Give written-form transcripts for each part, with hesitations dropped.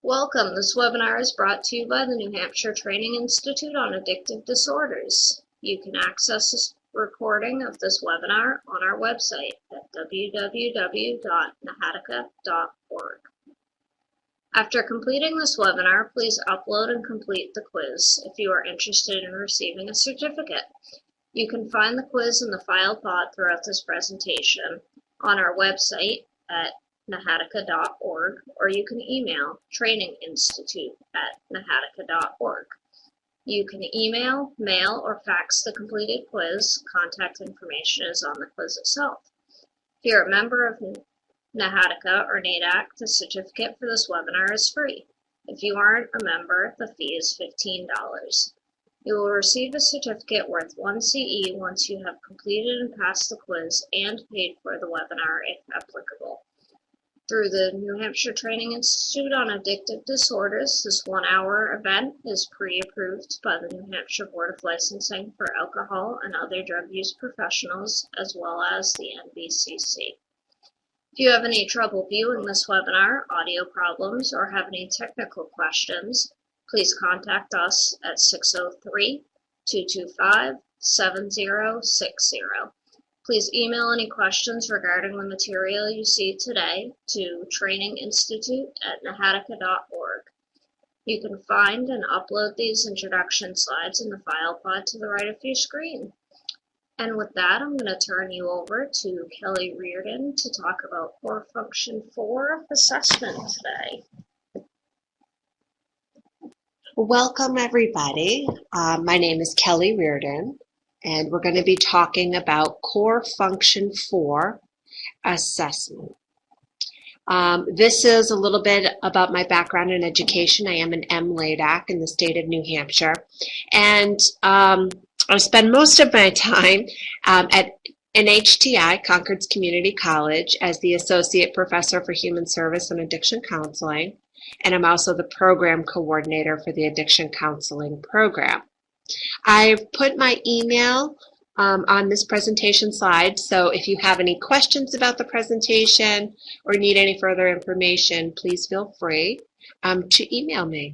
Welcome. This webinar is brought to you by the New Hampshire Training Institute on Addictive Disorders. You can access this recording of this webinar on our website at www.nahatica.org. After completing this webinar, please upload and complete the quiz if you are interested in receiving a certificate. You can find the quiz in the file pod throughout this presentation on our website at nahatica.org, or you can email traininginstitute@nahatica.org. You can email, mail, or fax the completed quiz. Contact information is on the quiz itself. If you're a member of Nahatica or NADAC, the certificate for this webinar is free. If you aren't a member, the fee is $15. You will receive a certificate worth 1 CE once you have completed and passed the quiz and paid for the webinar if applicable. Through the New Hampshire Training Institute on Addictive Disorders, this 1-hour event is pre-approved by the New Hampshire Board of Licensing for Alcohol and Other Drug Use Professionals, as well as the NBCC. If you have any trouble viewing this webinar, audio problems, or have any technical questions, please contact us at 603-225-7060. Please email any questions regarding the material you see today to traininginstitute@nahatica.org. You can find and upload these introduction slides in the file pod to the right of your screen. And with that, I'm going to turn you over to Kelly Reardon to talk about Core Function 4 assessment today. Welcome, everybody. My name is Kelly Reardon, and we're going to be talking about Core Function 4 assessment. This is a little bit about my background in education. I am an MLADAC in the state of New Hampshire, and I spend most of my time at NHTI, Concord's Community College, as the Associate Professor for Human Service and Addiction Counseling, and I'm also the Program Coordinator for the Addiction Counseling Program. I've put my email on this presentation slide, so if you have any questions about the presentation or need any further information, please feel free to email me.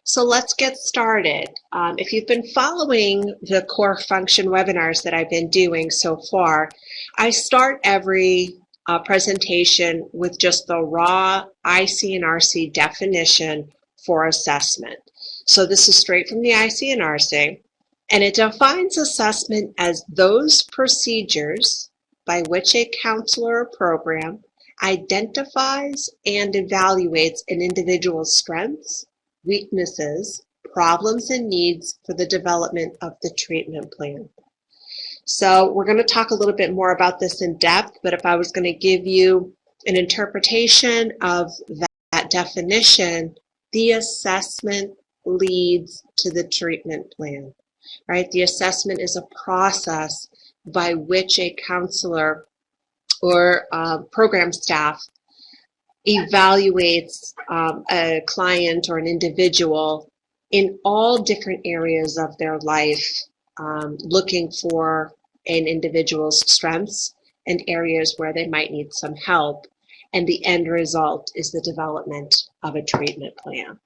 So let's get started. If you've been following the core function webinars that I've been doing so far, I start every presentation with just the raw Icnrc definition for assessment. So this is straight from the Icnrc, and it defines assessment as those procedures by which a counselor or program identifies and evaluates an individual's strengths, weaknesses, problems, and needs for the development of the treatment plan. So we're going to talk a little bit more about this in depth, but if I was going to give you an interpretation of that definition, the assessment leads to the treatment plan, right? The assessment is a process by which a counselor or program staff evaluates a client or an individual in all different areas of their life, looking for an individual's strengths and areas where they might need some help. And the end result is the development of a treatment plan.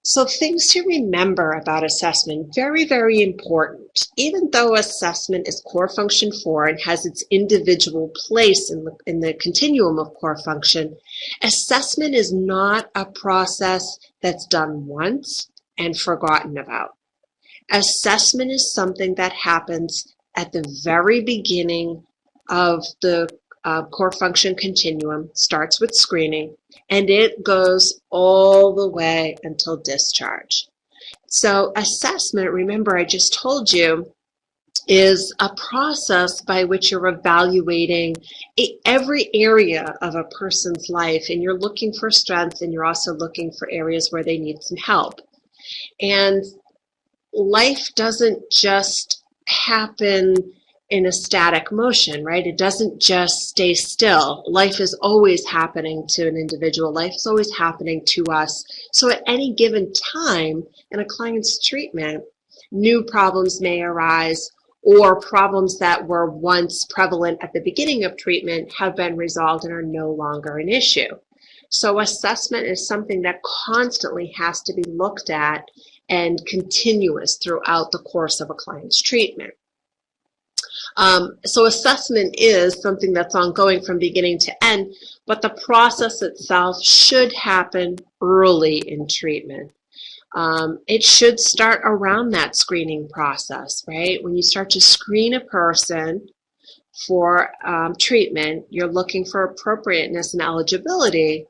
So things to remember about assessment, very, very important. Even though assessment is core function 4 and has its individual place in the continuum of core function, assessment is not a process that's done once and forgotten about. Assessment is something that happens at the very beginning of the core function continuum, starts with screening, and it goes all the way until discharge. So assessment, remember I just told you, is a process by which you're evaluating every area of a person's life, and you're looking for strengths, and you're also looking for areas where they need some help. And life doesn't just happen in a static motion, right? It doesn't just stay still. Life is always happening to an individual. Life is always happening to us. So at any given time in a client's treatment, new problems may arise, or problems that were once prevalent at the beginning of treatment have been resolved and are no longer an issue. So assessment is something that constantly has to be looked at and continuous throughout the course of a client's treatment. So assessment is something that's ongoing from beginning to end, but the process itself should happen early in treatment. It should start around that screening process, right? When you start to screen a person for treatment, you're looking for appropriateness and eligibility,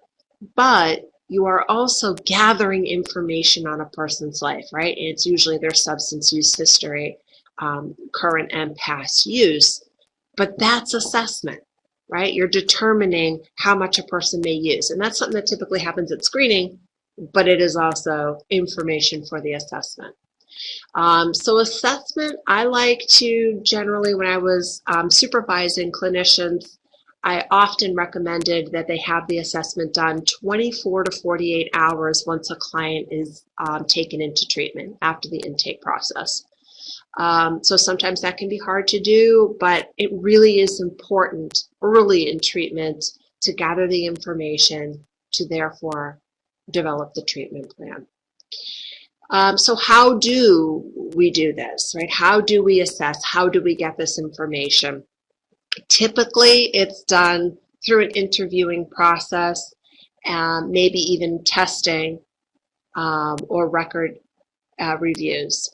but you are also gathering information on a person's life, right? And it's usually their substance use history, current and past use, but that's assessment, right? You're determining how much a person may use, and that's something that typically happens at screening, but it is also information for the assessment. So assessment, I like to generally, when I was supervising clinicians, I often recommended that they have the assessment done 24 to 48 hours once a client is taken into treatment after the intake process. So sometimes that can be hard to do, but it really is important early in treatment to gather the information to therefore develop the treatment plan. So how do we do this, right? How do we assess? How do we get this information? Typically, it's done through an interviewing process, maybe even testing or record reviews.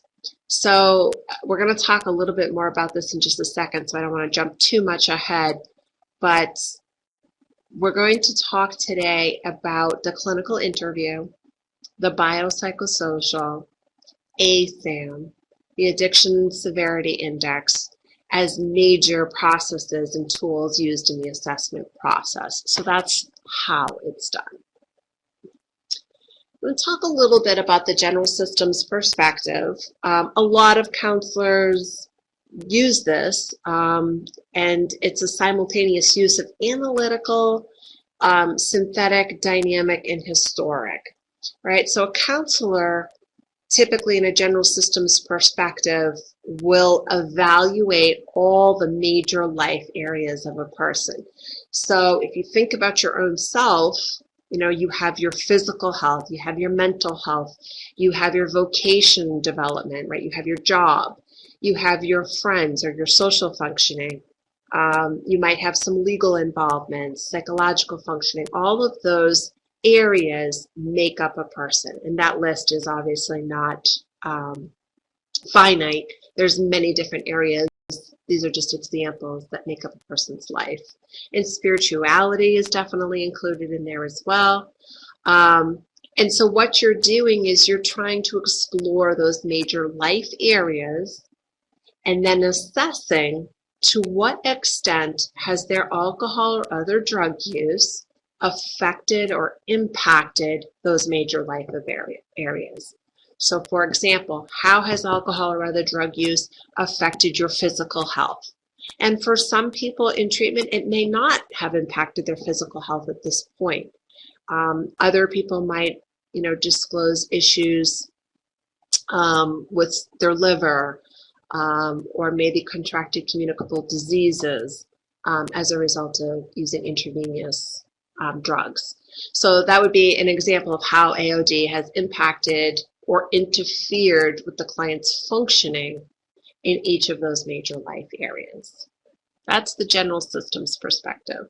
So we're going to talk a little bit more about this in just a second, so I don't want to jump too much ahead, but we're going to talk today about the clinical interview, the biopsychosocial, Asam, the Addiction Severity Index, as major processes and tools used in the assessment process. So that's how it's done. I'm going to talk a little bit about the general systems perspective. A lot of counselors use this, and it's a simultaneous use of analytical, synthetic, dynamic, and historic, right? So a counselor, typically in a general systems perspective, will evaluate all the major life areas of a person. So if you think about your own self, you know, you have your physical health, you have your mental health, you have your vocation development, right? You have your job, you have your friends or your social functioning. You might have some legal involvement, psychological functioning. All of those areas make up a person, and that list is obviously not finite. There's many different areas. These are just examples that make up a person's life. And spirituality is definitely included in there as well. And so what you're doing is you're trying to explore those major life areas and then assessing to what extent has their alcohol or other drug use affected or impacted those major life areas. So for example, how has alcohol or other drug use affected your physical health? And for some people in treatment, it may not have impacted their physical health at this point. Other people might, disclose issues with their liver, or maybe contracted communicable diseases as a result of using intravenous drugs. So that would be an example of how AOD has impacted or interfered with the client's functioning in each of those major life areas. That's the general systems perspective.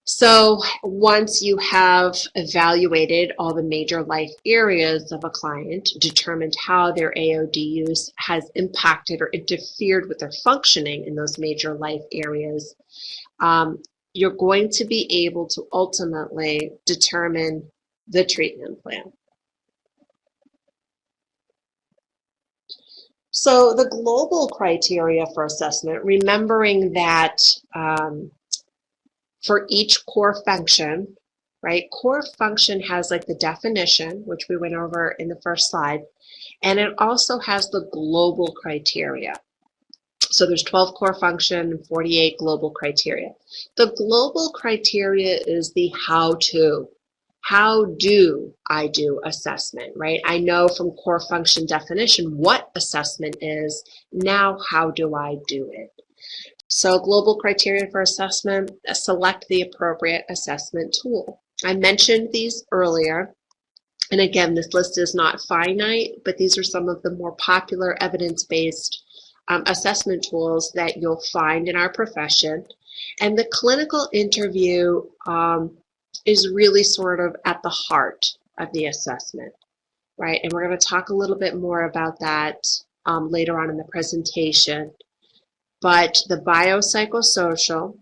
So once you have evaluated all the major life areas of a client, determined how their AOD use has impacted or interfered with their functioning in those major life areas, you're going to be able to ultimately determine the treatment plan. So the global criteria for assessment, remembering that for each core function, right, core function has like the definition, which we went over in the first slide, and it also has the global criteria. So there's 12 core function and 48 global criteria. The global criteria is the how-to. How do I do assessment, right? I know from core function definition what assessment is. Now, how do I do it? So global criteria for assessment, select the appropriate assessment tool. I mentioned these earlier. And again, this list is not finite, but these are some of the more popular evidence-based assessment tools that you'll find in our profession. And the clinical interview is really sort of at the heart of the assessment, right? And we're going to talk a little bit more about that later on in the presentation. But the biopsychosocial,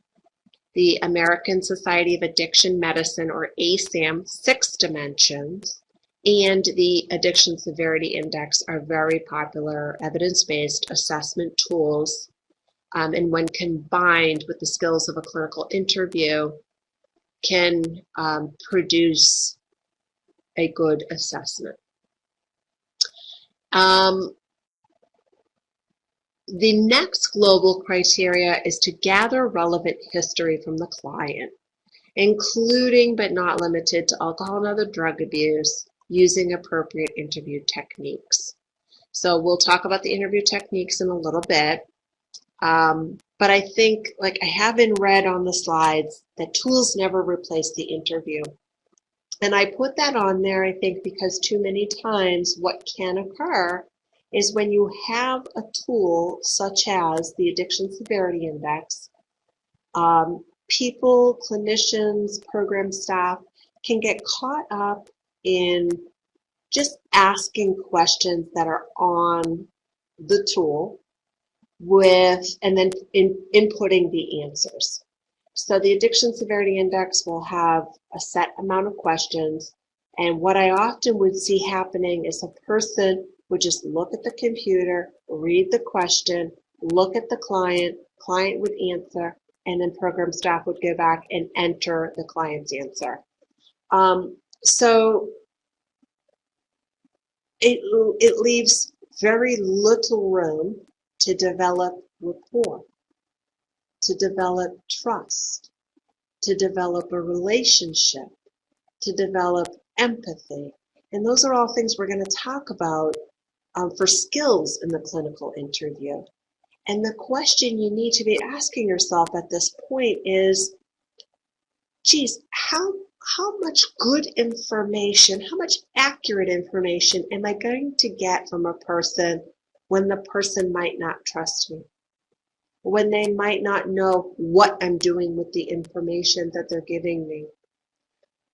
the American Society of Addiction Medicine, or Acm Six Dimensions, and the Addiction Severity Index are very popular evidence-based assessment tools. And when combined with the skills of a clinical interview, can produce a good assessment. The next global criteria is to gather relevant history from the client, including but not limited to alcohol and other drug abuse, using appropriate interview techniques. So we'll talk about the interview techniques in a little bit. But I think, like I haven't read on the slides, that tools never replace the interview. And I put that on there, I think, because too many times what can occur is when you have a tool such as the Addiction Severity Index, people, clinicians, program staff can get caught up in just asking questions that are on the tool and then inputting the answers. So the Addiction Severity Index will have a set amount of questions, and what I often would see happening is a person would just look at the computer, read the question, look at the client would answer, and then program staff would go back and enter the client's answer. So it leaves very little room to develop rapport, to develop trust, to develop a relationship, to develop empathy. And those are all things we're going to talk about for skills in the clinical interview. And the question you need to be asking yourself at this point is, geez, how much good information, how much accurate information am I going to get from a person when the person might not trust me? When they might not know what I'm doing with the information that they're giving me?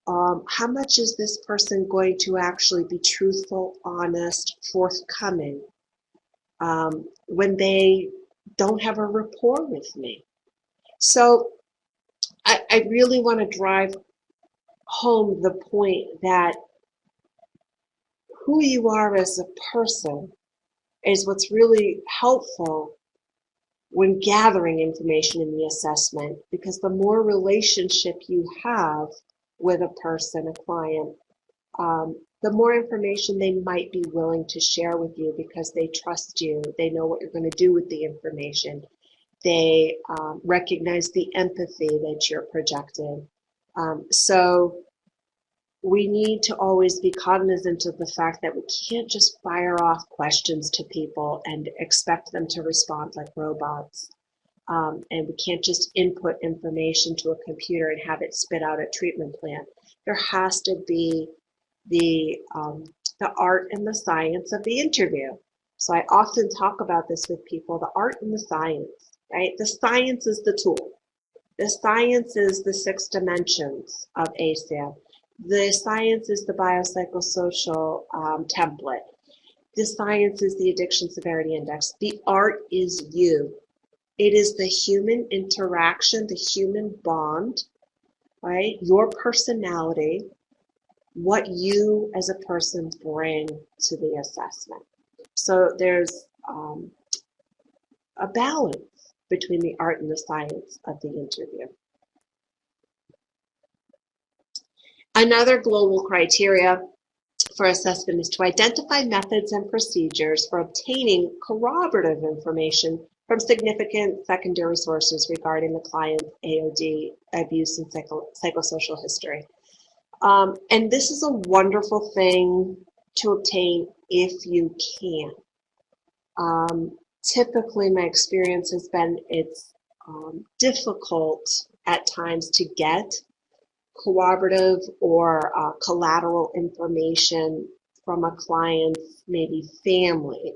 How much is this person going to actually be truthful, honest, forthcoming when they don't have a rapport with me? So I really want to drive home the point that who you are as a person is what's really helpful when gathering information in the assessment, because the more relationship you have with a person, a client, the more information they might be willing to share with you because they trust you. They know what you're going to do with the information. They recognize the empathy that you're projecting. So we need to always be cognizant of the fact that we can't just fire off questions to people and expect them to respond like robots. And we can't just input information to a computer and have it spit out a treatment plan. There has to be the art and the science of the interview. So I often talk about this with people, the art and the science, right? The science is the tool. The science is the 6 dimensions of ASAM. The science is the biopsychosocial template. The science is the Addiction Severity Index. The art is you. It is the human interaction, the human bond, right? Your personality, what you as a person bring to the assessment. So there's a balance between the art and the science of the interview. Another global criteria for assessment is to identify methods and procedures for obtaining corroborative information from significant secondary sources regarding the client's AOD, abuse, and psychosocial history. And this is a wonderful thing to obtain if you can. Typically, my experience has been it's difficult at times to get corroborative or collateral information from a client's maybe family,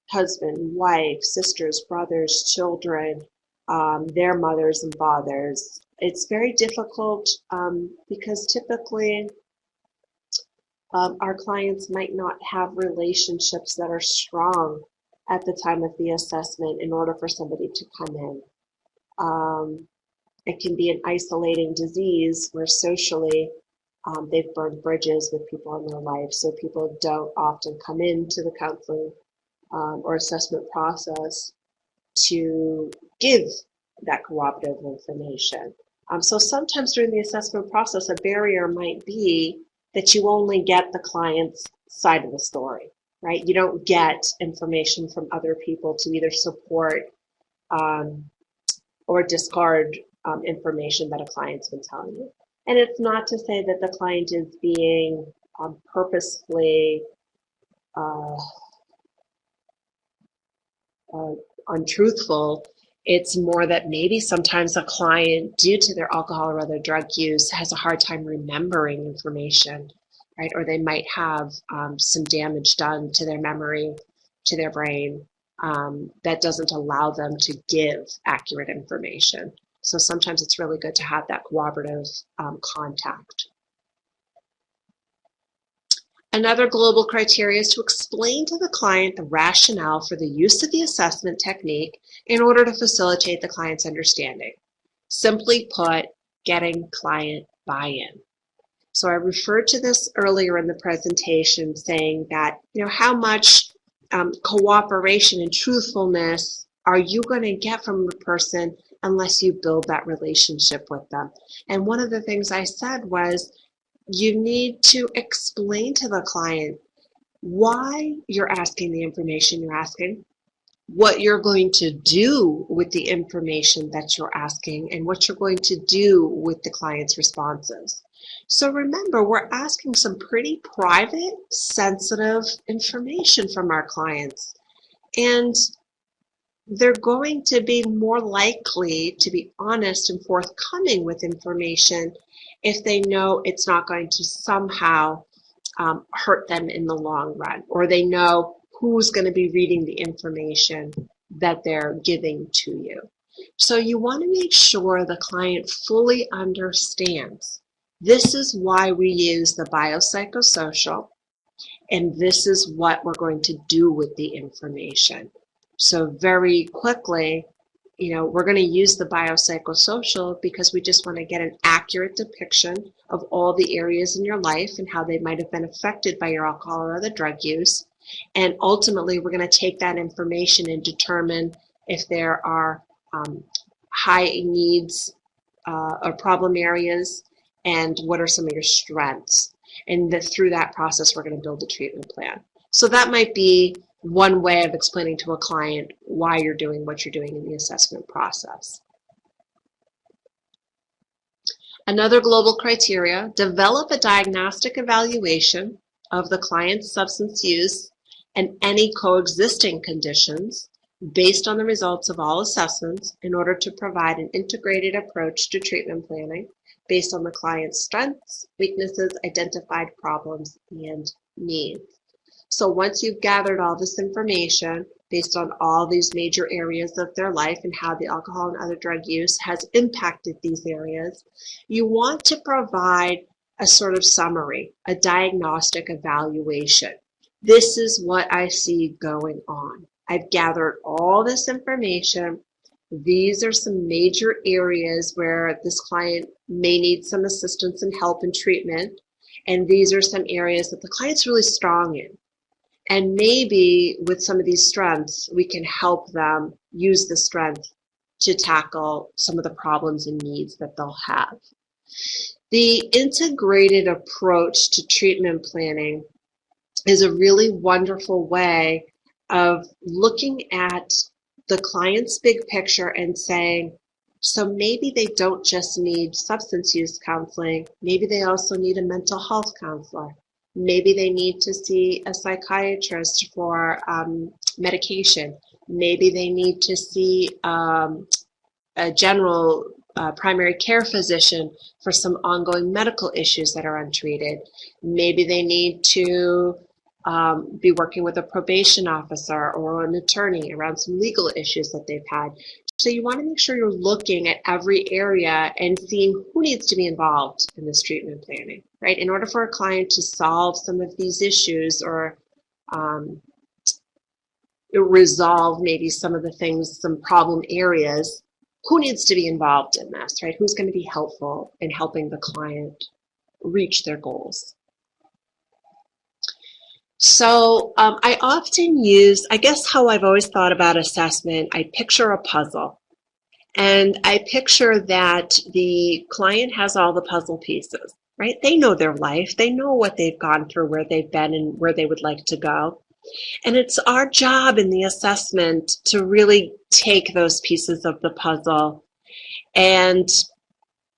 husband, wife, sisters, brothers, children, their mothers and fathers. It's very difficult because typically our clients might not have relationships that are strong at the time of the assessment in order for somebody to come in. It can be an isolating disease where socially they've burned bridges with people in their life, so people don't often come into the counseling or assessment process to give that corroborative information. So sometimes during the assessment process, a barrier might be that you only get the client's side of the story, right? You don't get information from other people to either support or discard information that a client's been telling you. And it's not to say that the client is being purposefully untruthful. It's more that maybe sometimes a client, due to their alcohol or other drug use, has a hard time remembering information, right? Or they might have some damage done to their memory, to their brain, that doesn't allow them to give accurate information. So sometimes it's really good to have that corroborative contact. Another global criteria is to explain to the client the rationale for the use of the assessment technique in order to facilitate the client's understanding. Simply put, getting client buy-in. So I referred to this earlier in the presentation, saying that, how much cooperation and truthfulness are you going to get from a person unless you build that relationship with them? And one of the things I said was, you need to explain to the client why you're asking the information you're asking, what you're going to do with the information that you're asking, and what you're going to do with the client's responses. So remember, we're asking some pretty private, sensitive information from our clients. And they're going to be more likely to be honest and forthcoming with information if they know it's not going to somehow hurt them in the long run, or they know who's going to be reading the information that they're giving to you. So you want to make sure the client fully understands. This is why we use the biopsychosocial, and this is what we're going to do with the information. So very quickly, we're going to use the biopsychosocial because we just want to get an accurate depiction of all the areas in your life and how they might have been affected by your alcohol or other drug use. And ultimately, we're going to take that information and determine if there are high needs or problem areas, and what are some of your strengths. And through that process, we're going to build a treatment plan. So that might be one way of explaining to a client why you're doing what you're doing in the assessment process. Another global criteria, develop a diagnostic evaluation of the client's substance use and any coexisting conditions based on the results of all assessments in order to provide an integrated approach to treatment planning based on the client's strengths, weaknesses, identified problems, and needs. So once you've gathered all this information based on all these major areas of their life and how the alcohol and other drug use has impacted these areas, you want to provide a sort of summary, a diagnostic evaluation. This is what I see going on. I've gathered all this information. These are some major areas where this client may need some assistance and help and treatment. And these are some areas that the client's really strong in. And maybe with some of these strengths, we can help them use the strength to tackle some of the problems and needs that they'll have. The integrated approach to treatment planning is a really wonderful way of looking at the client's big picture and saying, So maybe they don't just need substance use counseling. Maybe they also need a mental health counselor. Maybe they need to see a psychiatrist for medication. Maybe they need to see a general primary care physician for some ongoing medical issues that are untreated. Maybe they need to be working with a probation officer or an attorney around some legal issues that they've had. So you want to make sure you're looking at every area and seeing who needs to be involved in this treatment planning, right? In order for a client to solve some of these issues or resolve maybe some of the things, some problem areas, who needs to be involved in this, right? Who's going to be helpful in helping the client reach their goals? So I often use, I guess how I've always thought about assessment, I picture a puzzle. And I picture that the client has all the puzzle pieces, right? They know their life. They know what they've gone through, where they've been, and where they would like to go. And it's our job in the assessment to really take those pieces of the puzzle, and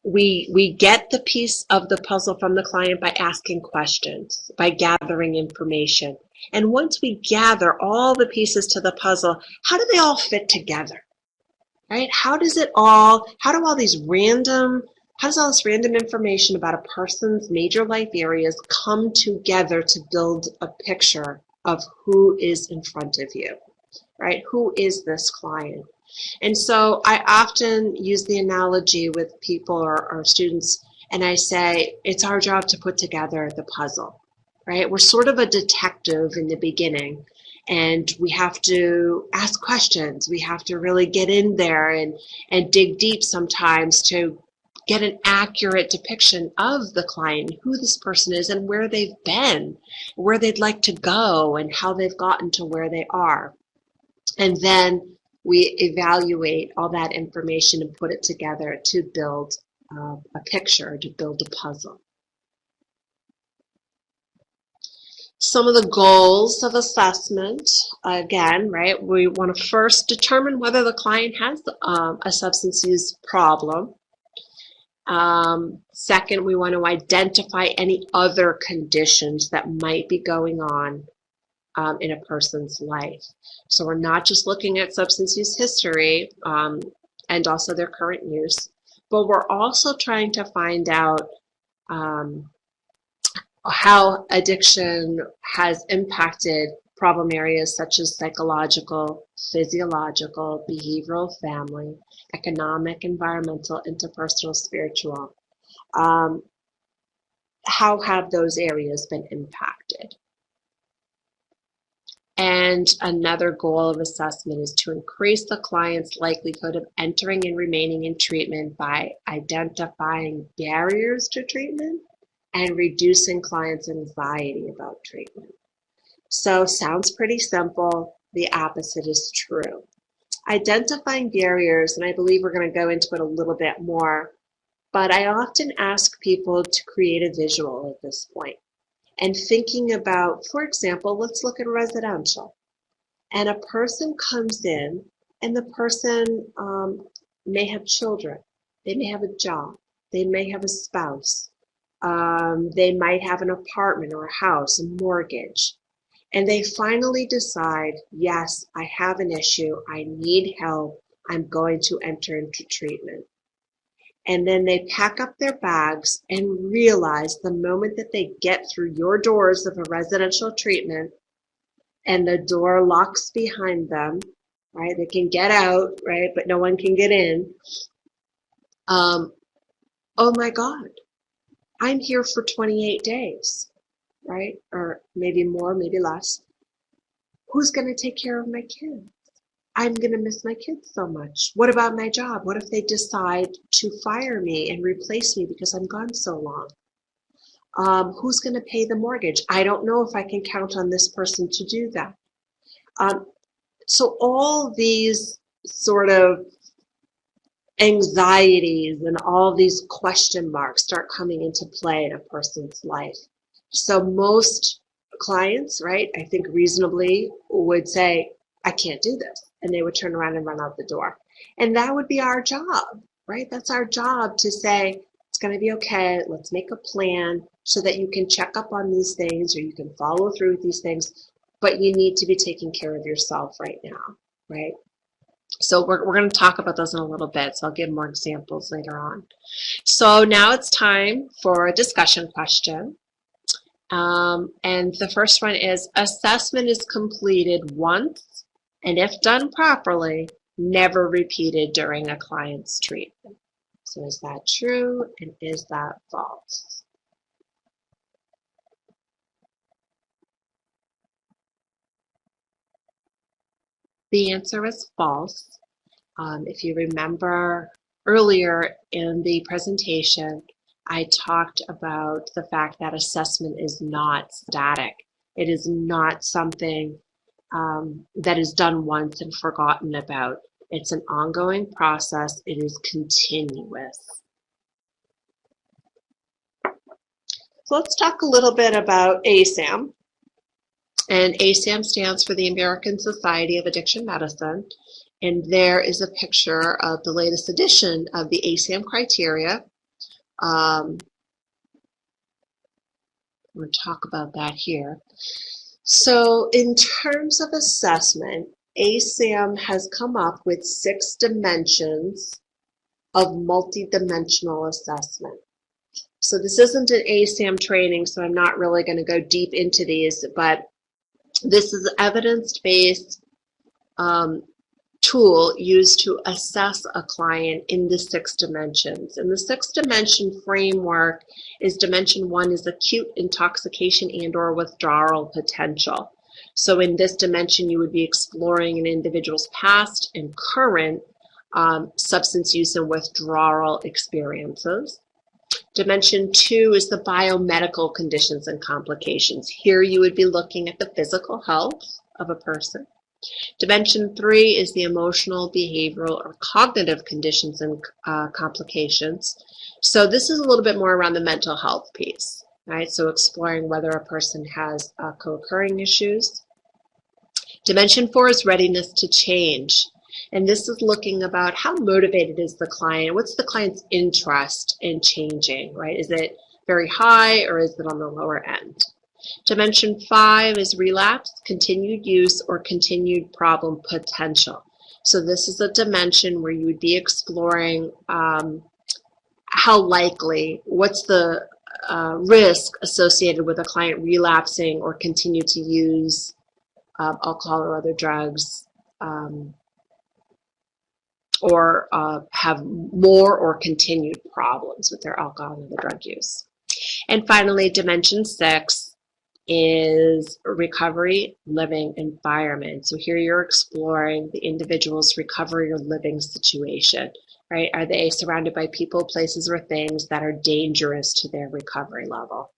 we get the piece of the puzzle from the client by asking questions, by gathering information. And once we gather all the pieces to the puzzle, how do they all fit together, right? How does all this random information about a person's major life areas come together to build a picture of who is in front of you, right? Who is this client? And so I often use the analogy with people or students, and I say, it's our job to put together the puzzle, right? We're sort of a detective in the beginning, and we have to ask questions. We have to really get in there and dig deep sometimes to get an accurate depiction of the client, who this person is and where they've been, where they'd like to go, and how they've gotten to where they are. And then we evaluate all that information and put it together to build a picture, to build a puzzle. Some of the goals of assessment, again, right, we want to first determine whether the client has a substance use problem. Second, we want to identify any other conditions that might be going on in a person's life. So we're not just looking at substance use history and also their current use, but we're also trying to find out how addiction has impacted problem areas such as psychological, physiological, behavioral, family, economic, environmental, interpersonal, spiritual. How have those areas been impacted? And another goal of assessment is to increase the client's likelihood of entering and remaining in treatment by identifying barriers to treatment and reducing clients' anxiety about treatment. So sounds pretty simple. The opposite is true. Identifying barriers, and I believe we're going to go into it a little bit more, but I often ask people to create a visual at this point. And thinking about, for example, let's look at residential. And a person comes in, and the person may have children. They may have a job. They may have a spouse. They might have an apartment or a house, a mortgage. And they finally decide, yes, I have an issue. I need help. I'm going to enter into treatment. And then they pack up their bags and realize the moment that they get through your doors of a residential treatment and the door locks behind them, right? They can get out, right? But no one can get in. Oh my God, I'm here for 28 days, right? Or maybe more, maybe less. Who's going to take care of my kids? I'm going to miss my kids so much. What about my job? What if they decide to fire me and replace me because I'm gone so long? Who's going to pay the mortgage? I don't know if I can count on this person to do that. So all these sort of anxieties and all these question marks start coming into play in a person's life. So most clients, right, I think reasonably would say, I can't do this. And they would turn around and run out the door. And that would be our job, right? That's our job to say, it's going to be okay, let's make a plan so that you can check up on these things or you can follow through with these things, but you need to be taking care of yourself right now, right? So we're going to talk about those in a little bit, so I'll give more examples later on. So now it's time for a discussion question. And the first one is, assessment is completed once, and if done properly, never repeated during a client's treatment. So is that true, and is that false? The answer is false. If you remember earlier in the presentation, I talked about the fact that assessment is not static. It is not something that is done once and forgotten about. It's an ongoing process. It is continuous. So let's talk a little bit about ASAM. And ASAM stands for the American Society of Addiction Medicine. And there is a picture of the latest edition of the ASAM criteria. We'll talk about that here. So in terms of assessment, ASAM has come up with 6 dimensions of multidimensional assessment. So this isn't an ASAM training, so I'm not really going to go deep into these, but this is an evidence-based tool used to assess a client in the 6 dimensions. And the 6 dimension framework is dimension 1 is acute intoxication and or withdrawal potential. So in this dimension, you would be exploring an individual's past and current substance use and withdrawal experiences. Dimension 2 is the biomedical conditions and complications. Here you would be looking at the physical health of a person. Dimension 3 is the emotional, behavioral, or cognitive conditions and complications. So this is a little bit more around the mental health piece, right? So exploring whether a person has co-occurring issues. Dimension 4 is readiness to change. And this is looking about how motivated is the client? What's the client's interest in changing, right? Is it very high or is it on the lower end? Dimension 5 is relapse, continued use, or continued problem potential. So this is a dimension where you would be exploring how likely, what's the risk associated with a client relapsing or continue to use alcohol or other drugs, or have more or continued problems with their alcohol and other drug use. And finally, dimension 6 is recovery, living environment. So here you're exploring the individual's recovery or living situation, right? Are they surrounded by people, places, or things that are dangerous to their recovery level?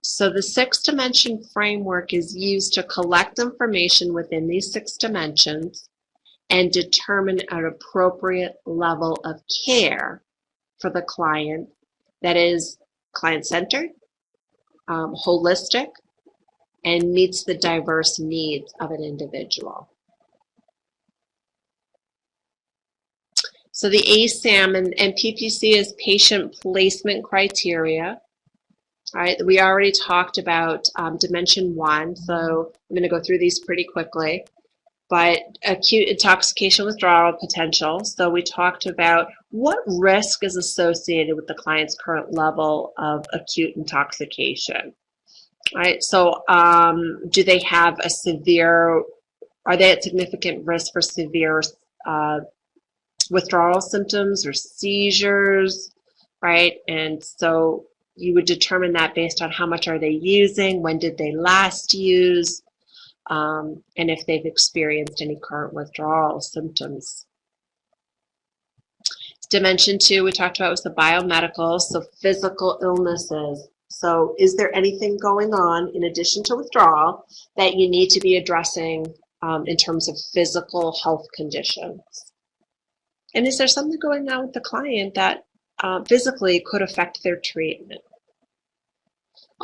So the 6 dimension framework is used to collect information within these 6 dimensions and determine an appropriate level of care for the client that is client-centered, holistic, and meets the diverse needs of an individual. So the ASAM and PPC is patient placement criteria. All right, we already talked about dimension 1, so I'm going to go through these pretty quickly. But acute intoxication withdrawal potential. So we talked about what risk is associated with the client's current level of acute intoxication. All right, so do they have a severe, are they at significant risk for severe withdrawal symptoms or seizures, right? And so you would determine that based on how much are they using, when did they last use, and if they've experienced any current withdrawal symptoms. Dimension 2 we talked about was the biomedical, so physical illnesses. So is there anything going on in addition to withdrawal that you need to be addressing in terms of physical health conditions? And is there something going on with the client that physically could affect their treatment?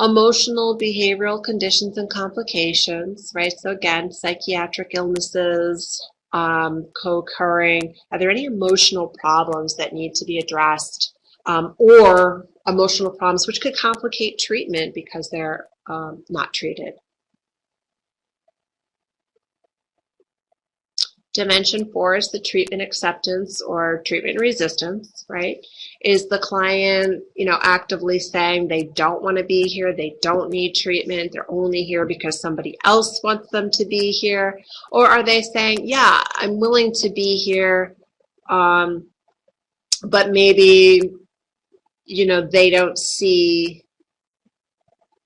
Emotional, behavioral conditions and complications, right? So again, psychiatric illnesses, co-occurring? Are there any emotional problems that need to be addressed, or emotional problems which could complicate treatment because they're not treated? Dimension 4 is the treatment acceptance or treatment resistance, right? Is the client, actively saying they don't want to be here, they don't need treatment, they're only here because somebody else wants them to be here? Or are they saying, yeah, I'm willing to be here, but maybe, they don't see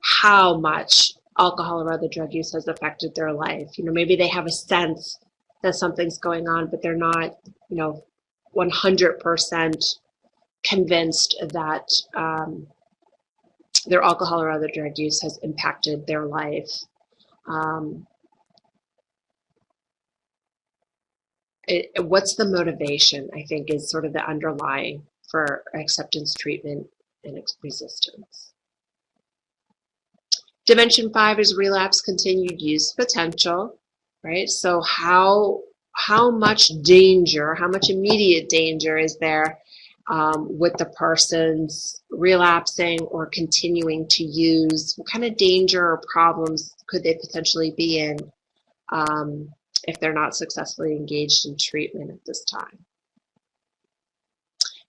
how much alcohol or other drug use has affected their life. Maybe they have a sense that something's going on, but they're not, 100% convinced that their alcohol or other drug use has impacted their life. What's the motivation, I think, is sort of the underlying for acceptance, treatment, and resistance. Dimension 5 is relapse, continued use potential, right? So how much danger, how much immediate danger is there with the person's relapsing or continuing to use? What kind of danger or problems could they potentially be in if they're not successfully engaged in treatment at this time?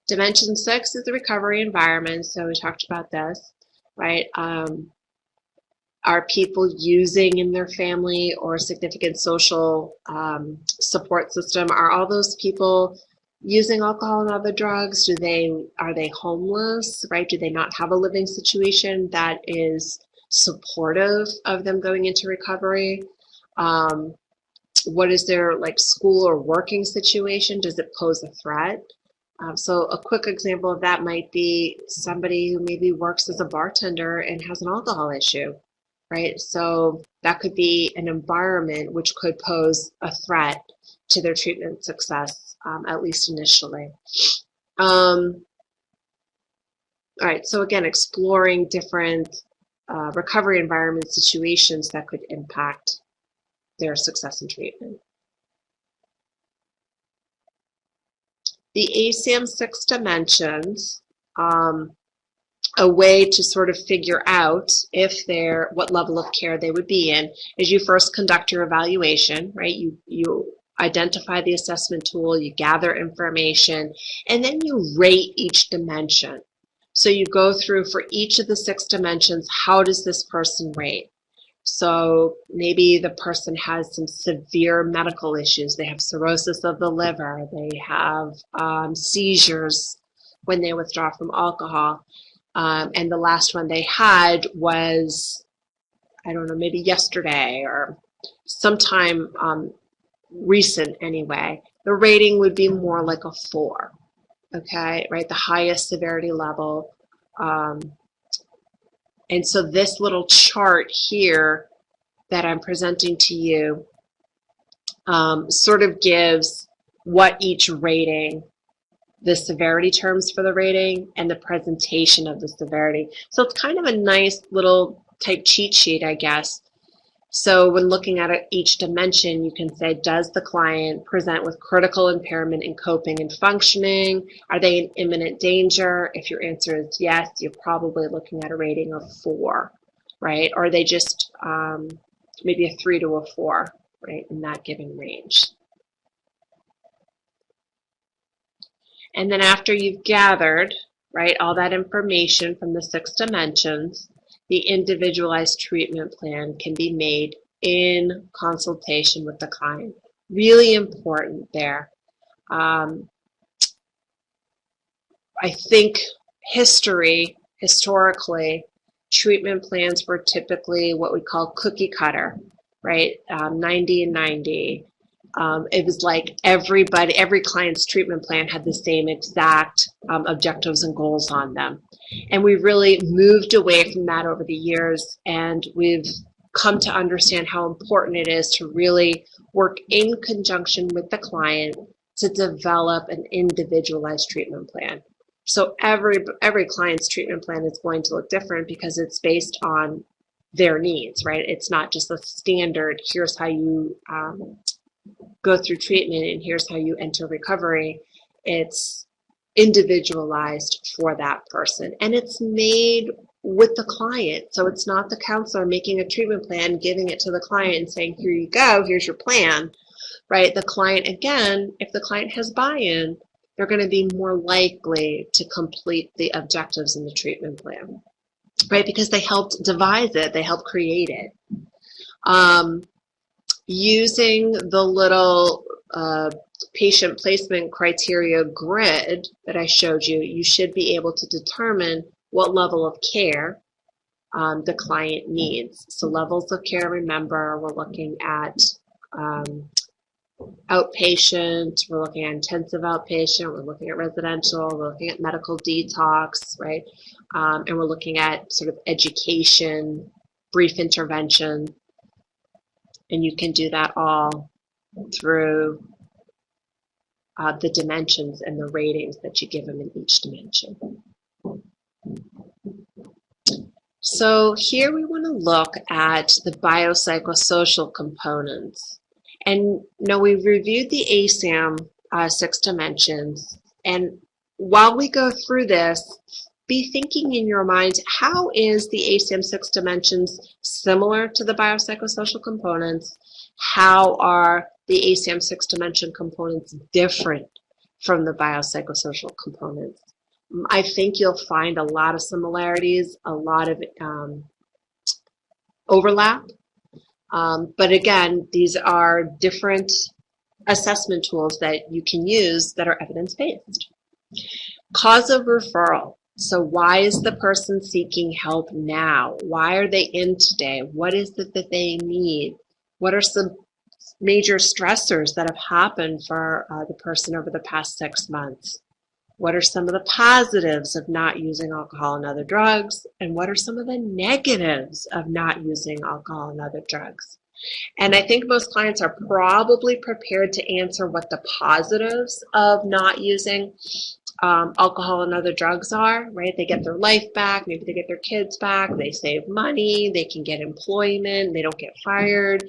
Dimension 6 is the recovery environment. So we talked about this, right? Are people using in their family or significant social support system? Are all those people using alcohol and other drugs? Are they homeless, right? Do they not have a living situation that is supportive of them going into recovery? What is their school or working situation? Does it pose a threat? So a quick example of that might be somebody who maybe works as a bartender and has an alcohol issue, right? So that could be an environment which could pose a threat to their treatment success, at least initially. All right, so again, exploring different recovery environment situations that could impact their success in treatment. The Acm Six Dimensions, a way to sort of figure out what level of care they would be in is you first conduct your evaluation, right? You identify the assessment tool, you gather information, and then you rate each dimension. So you go through for each of the 6 dimensions, how does this person rate? So maybe the person has some severe medical issues. They have cirrhosis of the liver. They have seizures when they withdraw from alcohol. And the last one they had was, I don't know, maybe yesterday or sometime recent anyway. The rating would be more like a 4, okay, right? The highest severity level. And so this little chart here that I'm presenting to you sort of gives what each rating, the severity terms for the rating, and the presentation of the severity. So it's kind of a nice little type cheat sheet, I guess. So when looking at each dimension, you can say, does the client present with critical impairment in coping and functioning? Are they in imminent danger? If your answer is yes, you're probably looking at a rating of 4, right? Or are they just maybe a 3 to a 4, right, in that given range? And then after you've gathered, right, all that information from the 6 dimensions, the individualized treatment plan can be made in consultation with the client. Really important there. I think historically, treatment plans were typically what we call cookie cutter, right? 90 and 90. It was like every client's treatment plan had the same exact objectives and goals on them. And we really moved away from that over the years, and we've come to understand how important it is to really work in conjunction with the client to develop an individualized treatment plan. So every client's treatment plan is going to look different because it's based on their needs, right? It's not just a standard, here's how you go through treatment and here's how you enter recovery. It's individualized for that person, and it's made with the client. So it's not the counselor making a treatment plan, giving it to the client and saying, here you go, here's your plan, right? The client, again, if the client has buy-in, they're going to be more likely to complete the objectives in the treatment plan, right? Because they helped devise it, they helped create it. Using the little patient placement criteria grid that I showed you, you should be able to determine what level of care the client needs. So levels of care, remember, we're looking at outpatient, we're looking at intensive outpatient, we're looking at residential, we're looking at medical detox, right? And we're looking at sort of education, brief intervention, and you can do that all through the dimensions and the ratings that you give them in each dimension. So here we want to look at the biopsychosocial components. And now we've reviewed the Asam Six Dimensions. And while we go through this, be thinking in your mind, how is the Acm Six Dimensions similar to the biopsychosocial components? How are the Acm Six Dimension components different from the biopsychosocial components? I think you'll find a lot of similarities, a lot of overlap. But again, these are different assessment tools that you can use that are evidence-based. Cause of referral. So why is the person seeking help now? Why are they in today? What is it that they need? What are some major stressors that have happened for the person over the past 6 months? What are some of the positives of not using alcohol and other drugs? And what are some of the negatives of not using alcohol and other drugs? And I think most clients are probably prepared to answer what the positives of not using alcohol and other drugs are, right? They get their life back, maybe they get their kids back, they save money, they can get employment, they don't get fired.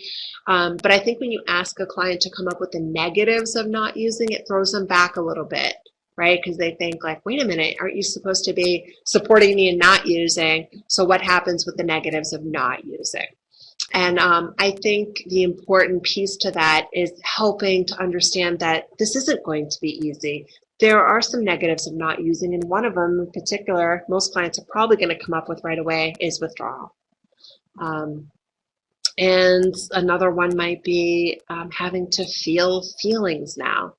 But I think when you ask a client to come up with the negatives of not using, it throws them back a little bit, right? Because they think like, wait a minute, aren't you supposed to be supporting me in not using? So what happens with the negatives of not using? And I think the important piece to that is helping to understand that this isn't going to be easy. There are some negatives of not using, and one of them in particular, most clients are probably going to come up with right away, is withdrawal. And another one might be having to feel feelings now.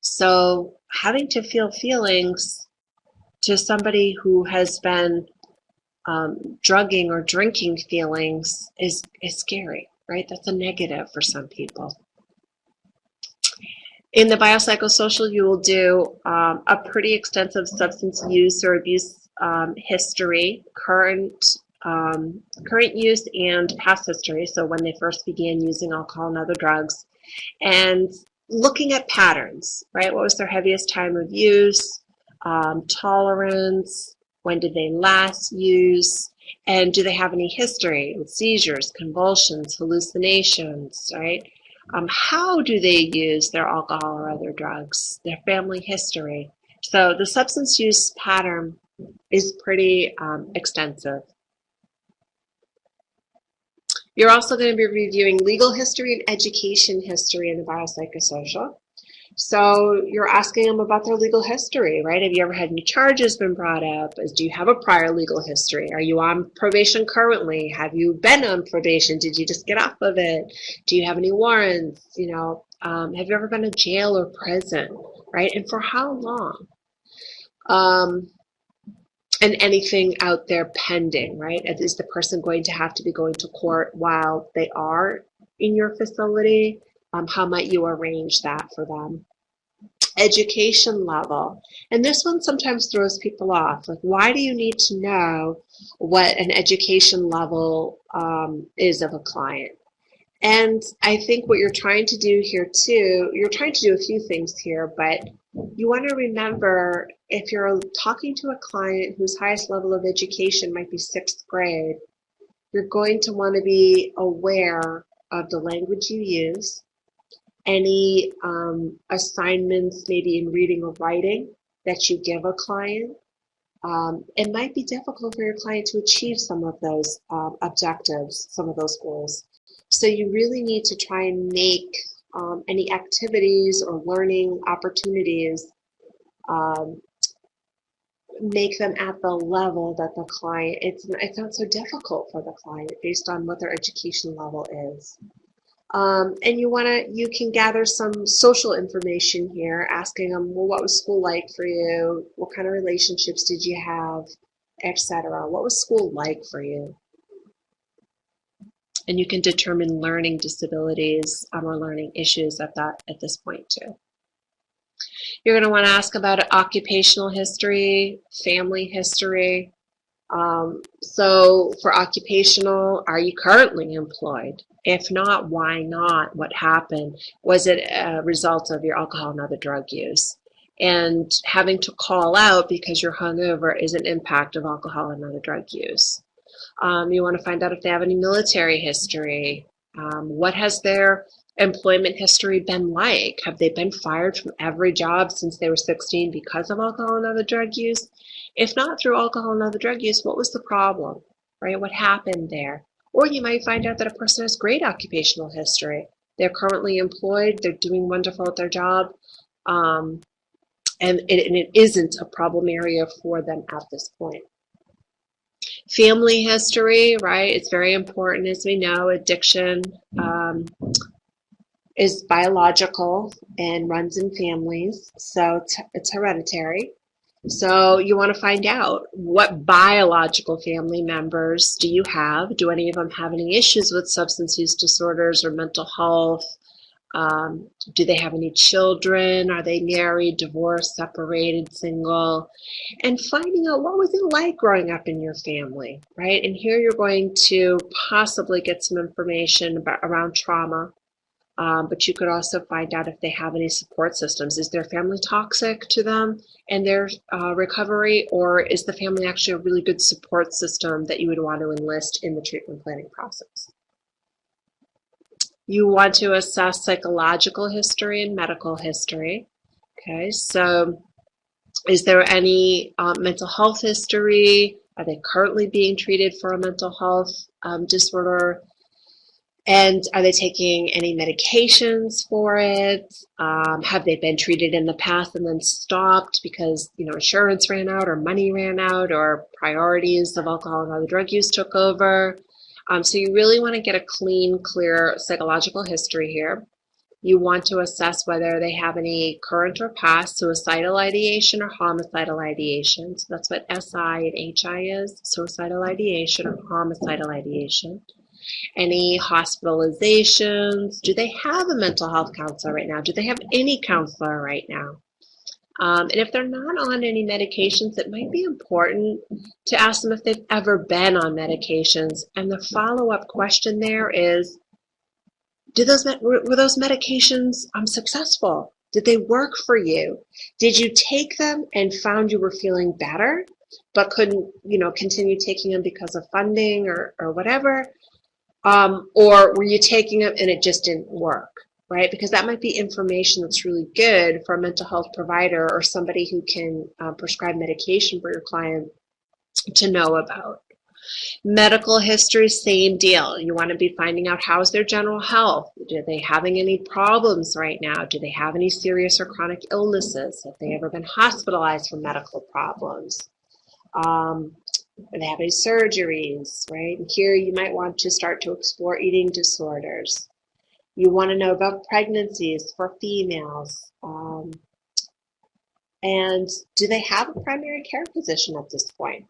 So having to feel feelings to somebody who has been drugging or drinking feelings is scary, right? That's a negative for some people. In the biopsychosocial, you will do a pretty extensive substance use or abuse history, current use and past history, so when they first began using alcohol and other drugs, and looking at patterns, right? What was their heaviest time of use, tolerance, when did they last use, and do they have any history with seizures, convulsions, hallucinations, right? How do they use their alcohol or other drugs, their family history. So the substance use pattern is pretty extensive. You're also going to be reviewing legal history and education history in the biopsychosocial. So you're asking them about their legal history, right? Have you ever had any charges been brought up? Do you have a prior legal history? Are you on probation currently? Have you been on probation? Did you just get off of it? Do you have any warrants? You know, have you ever been to jail or prison, right? And for how long? And anything out there pending, right? Is the person going to have to be going to court while they are in your facility? How might you arrange that for them? Education level. And this one sometimes throws people off. Like, why do you need to know what an education level is of a client? And I think what you're trying to do here too, you're trying to do a few things here, but you want to remember if you're talking to a client whose highest level of education might be 6th grade, you're going to want to be aware of the language you use any assignments, maybe in reading or writing, that you give a client. It might be difficult for your client to achieve some of those objectives, some of those goals. So you really need to try and make any activities or learning opportunities, make them at the level that the client, it's not so difficult for the client based on what their education level is. And you can gather some social information here, asking them, well, what was school like for you? What kind of relationships did you have, etc. What was school like for you? And you can determine learning disabilities or learning issues at this point too. You're going to want to ask about occupational history, family history. So for occupational, are you currently employed? If not, why not? What happened? Was it a result of your alcohol and other drug use? And having to call out because you're hungover is an impact of alcohol and other drug use. You want to find out if they have any military history. What has their employment history been like? Have they been fired from every job since they were 16 because of alcohol and other drug use? If not through alcohol and other drug use, what was the problem, right? What happened there? Or you might find out that a person has great occupational history. They're currently employed, they're doing wonderful at their job, and it isn't a problem area for them at this point. Family history, right? It's very important, as we know. Addiction is biological and runs in families, so it's hereditary. So you want to find out, what biological family members do you have? Do any of them have any issues with substance use disorders or mental health? Do they have any children? Are they married, divorced, separated, single? And finding out, what was it like growing up in your family, right? And here you're going to possibly get some information around trauma. But you could also find out if they have any support systems. Is their family toxic to them and their recovery, or is the family actually a really good support system that you would want to enlist in the treatment planning process? You want to assess psychological history and medical history. Okay, so is there any mental health history? Are they currently being treated for a mental health disorder? And are they taking any medications for it? Have they been treated in the past and then stopped because, insurance ran out or money ran out or priorities of alcohol and other drug use took over? So you really want to get a clean, clear psychological history here. You want to assess whether they have any current or past suicidal ideation or homicidal ideation. So that's what SI and HI is, suicidal ideation or homicidal ideation. Any hospitalizations? Do they have a mental health counselor right now? Do they have any counselor right now? And if they're not on any medications, it might be important to ask them if they've ever been on medications. And the follow-up question there is, were those medications successful? Did they work for you? Did you take them and found you were feeling better, but couldn't, continue taking them because of funding or whatever? Or were you taking them and it just didn't work, right? Because that might be information that's really good for a mental health provider or somebody who can prescribe medication for your client to know about. Medical history, same deal. You want to be finding out, how's their general health? Are they having any problems right now? Do they have any serious or chronic illnesses? Have they ever been hospitalized for medical problems? Do they have any surgeries, right? And here you might want to start to explore eating disorders. You want to know about pregnancies for females. And do they have a primary care physician at this point,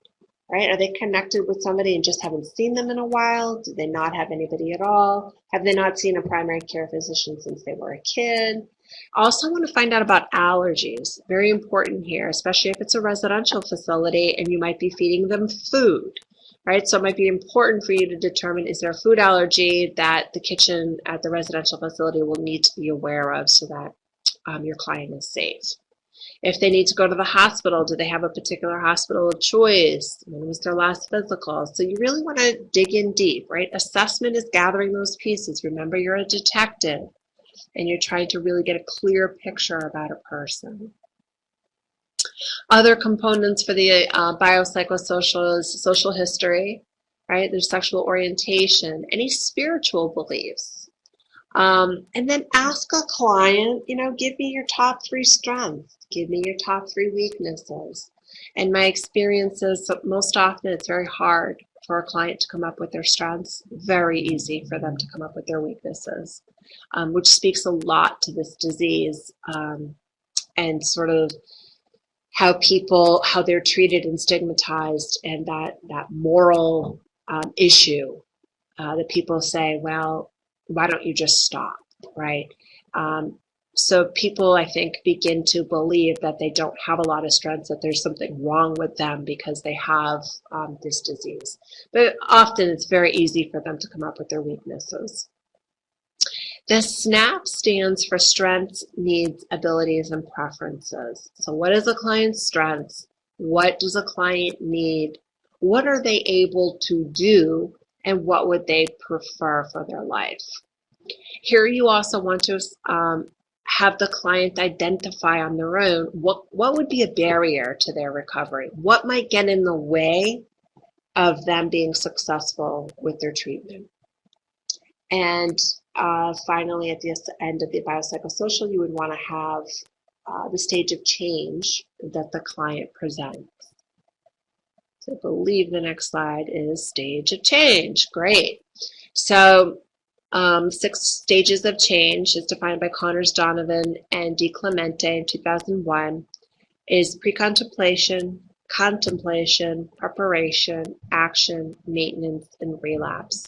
right? Are they connected with somebody and just haven't seen them in a while? Do they not have anybody at all? Have they not seen a primary care physician since they were a kid? Also want to find out about allergies. Very important here, especially if it's a residential facility and you might be feeding them food, right? So it might be important for you to determine, is there a food allergy that the kitchen at the residential facility will need to be aware of so that your client is safe. If they need to go to the hospital, do they have a particular hospital of choice? When was their last physical? So you really want to dig in deep, right? Assessment is gathering those pieces. Remember, you're a detective. and you're trying to really get a clear picture about a person. Other components for the biopsychosocial is social history, right? There's sexual orientation, any spiritual beliefs. And then ask a client, give me your top 3 strengths. Give me your top 3 weaknesses. And my experience is that most often it's very hard for a client to come up with their strengths, very easy for them to come up with their weaknesses, which speaks a lot to this disease and sort of how they're treated and stigmatized, and that moral issue that people say, well, why don't you just stop, right? So people, I think, begin to believe that they don't have a lot of strengths, that there's something wrong with them because they have this disease. But often it's very easy for them to come up with their weaknesses. The SNAP stands for strengths, needs, abilities, and preferences. So what is a client's strengths? What does a client need? What are they able to do? And what would they prefer for their life? Here you also want to have the client identify on their own what would be a barrier to their recovery. What might get in the way of them being successful with their treatment? And finally, at the end of the biopsychosocial, you would want to have the stage of change that the client presents. So I believe the next slide is stage of change. Great. So 6 stages of change is defined by Connors, Donovan, and DiClemente in 2001, is pre-contemplation, contemplation, preparation, action, maintenance, and relapse.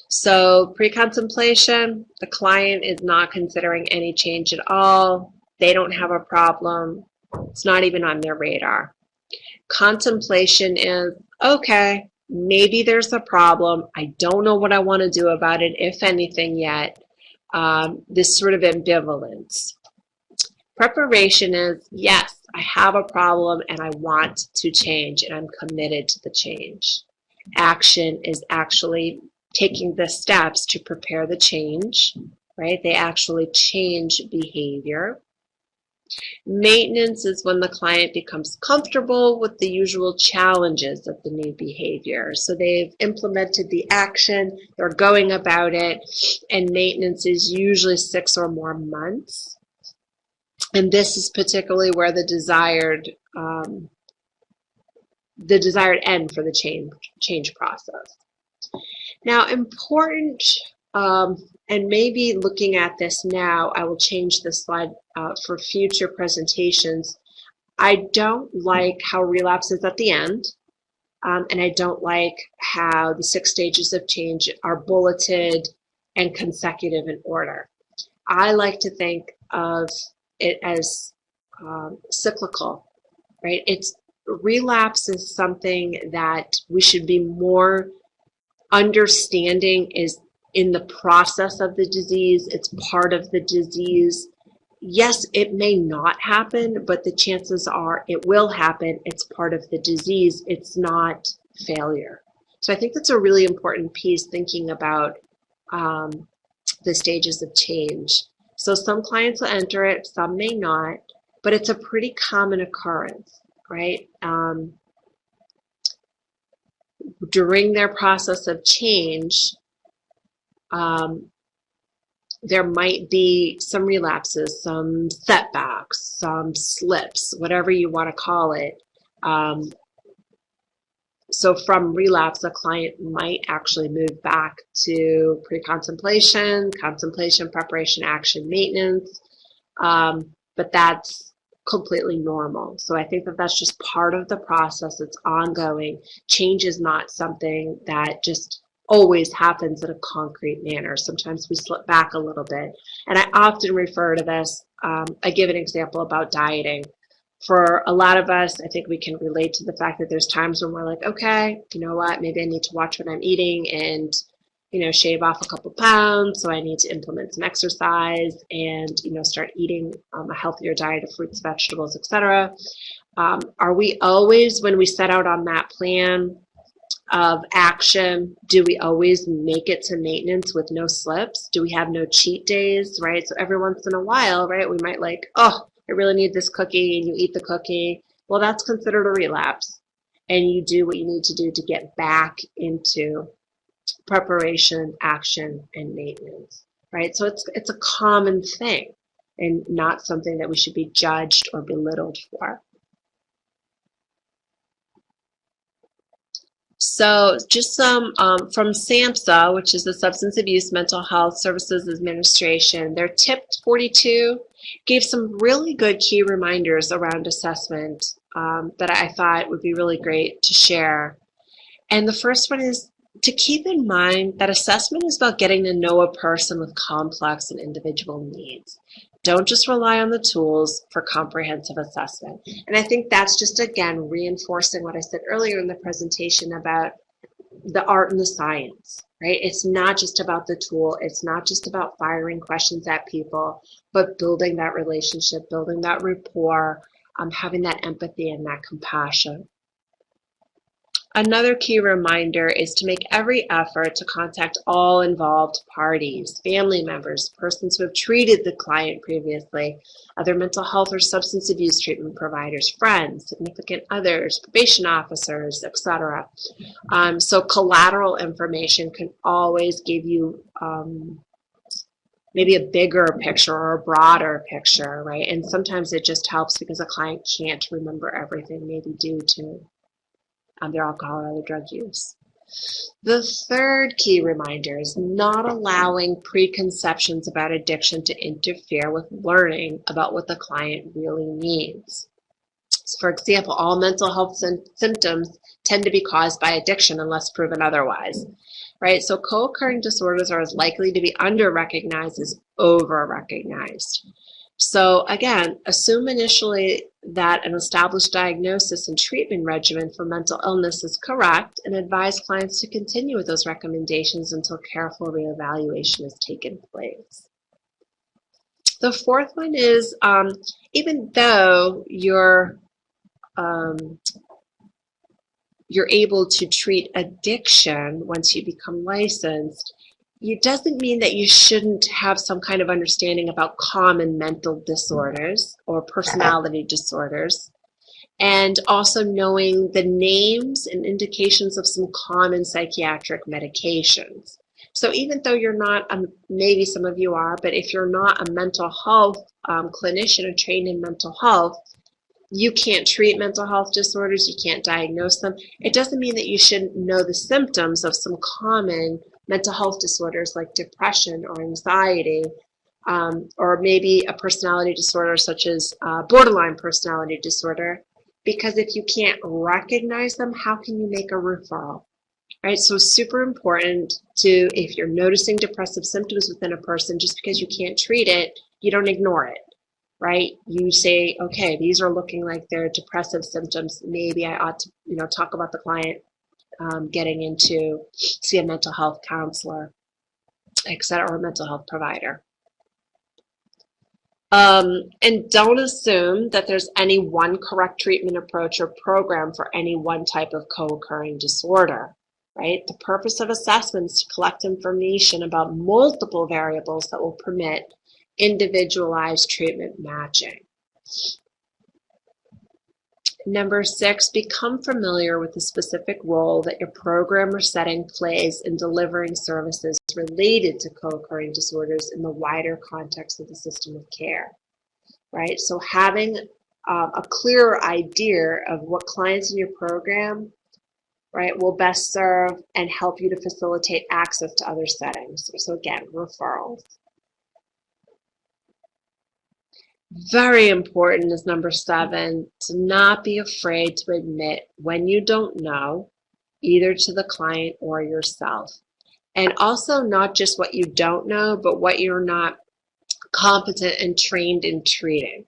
So pre-contemplation, the client is not considering any change at all. They don't have a problem. It's not even on their radar. Contemplation is, okay, maybe there's a problem. I don't know what I want to do about it, if anything yet. This sort of ambivalence. Preparation is, yes, I have a problem and I want to change and I'm committed to the change. Action is actually taking the steps to prepare the change, right? They actually change behavior. Maintenance is when the client becomes comfortable with the usual challenges of the new behavior. So they've implemented the action, they're going about it, and maintenance is usually 6 or more months. And this is particularly where the desired end for the change process. Now, important, and maybe looking at this now, I will change the slide for future presentations. I don't like how relapse is at the end, and I don't like how the 6 stages of change are bulleted and consecutive in order. I like to think of it as cyclical, right? Relapse is something that we should be more understanding is in the process of the disease. It's part of the disease. Yes, it may not happen, but the chances are it will happen. It's part of the disease. It's not failure. So I think that's a really important piece, thinking about the stages of change. So some clients will enter it, some may not, but it's a pretty common occurrence, right? During their process of change, there might be some relapses, some setbacks, some slips, whatever you want to call it. So from relapse, a client might actually move back to pre-contemplation, contemplation, preparation, action, maintenance, but that's completely normal. So I think that that's just part of the process. It's ongoing. Change is not something that just always happens in a concrete manner. Sometimes we slip back a little bit. And I often refer to this. I give an example about dieting. For a lot of us, I think we can relate to the fact that there's times when we're like, okay, you know what, maybe I need to watch what I'm eating and, shave off a couple pounds. So I need to implement some exercise and, start eating a healthier diet of fruits, vegetables, etc. Are we always, when we set out on that plan, of action. Do we always make it to maintenance with no slips? Do we have no cheat days, right? So every once in a while, right, we might like, oh, I really need this cookie, and you eat the cookie. Well, that's considered a relapse. And you do what you need to do to get back into preparation, action, and maintenance, right? So it's a common thing and not something that we should be judged or belittled for. So just some from SAMHSA, which is the Substance Abuse Mental Health Services Administration, their tip 42 gave some really good key reminders around assessment that I thought would be really great to share. And the first one is to keep in mind that assessment is about getting to know a person with complex and individual needs. Don't just rely on the tools for comprehensive assessment. And I think that's just, again, reinforcing what I said earlier in the presentation about the art and the science, right? It's not just about the tool. It's not just about firing questions at people, but building that relationship, building that rapport, having that empathy and that compassion. Another key reminder is to make every effort to contact all involved parties, family members, persons who have treated the client previously, other mental health or substance abuse treatment providers, friends, significant others, probation officers, etc. So collateral information can always give you maybe a bigger picture or a broader picture, right? And sometimes it just helps because a client can't remember everything, maybe due to their alcohol or other drug use. The third key reminder is not allowing preconceptions about addiction to interfere with learning about what the client really needs. So for example, all mental health symptoms tend to be caused by addiction unless proven otherwise, right? So co-occurring disorders are as likely to be under-recognized as over-recognized. So again, assume initially that an established diagnosis and treatment regimen for mental illness is correct and advise clients to continue with those recommendations until careful reevaluation has taken place. The fourth one is even though you're able to treat addiction once you become licensed, it doesn't mean that you shouldn't have some kind of understanding about common mental disorders or personality disorders, and also knowing the names and indications of some common psychiatric medications. So even though you're not, maybe some of you are, but if you're not a mental health clinician or trained in mental health, you can't treat mental health disorders, you can't diagnose them. It doesn't mean that you shouldn't know the symptoms of some common mental health disorders like depression or anxiety, or maybe a personality disorder such as borderline personality disorder, because if you can't recognize them, how can you make a referral? Right, so it's super important to, if you're noticing depressive symptoms within a person, just because you can't treat it, you don't ignore it, right? You say, okay, these are looking like they're depressive symptoms. Maybe I ought to, talk about the client getting into see a mental health counselor, etc., or a mental health provider. And don't assume that there's any one correct treatment approach or program for any one type of co-occurring disorder, right? The purpose of assessment is to collect information about multiple variables that will permit individualized treatment matching. Number 6, become familiar with the specific role that your program or setting plays in delivering services related to co-occurring disorders in the wider context of the system of care, right? So having a clearer idea of what clients in your program, right, will best serve and help you to facilitate access to other settings. So again, referrals. Very important is number 7, to not be afraid to admit when you don't know, either to the client or yourself. And also not just what you don't know, but what you're not competent and trained in treating,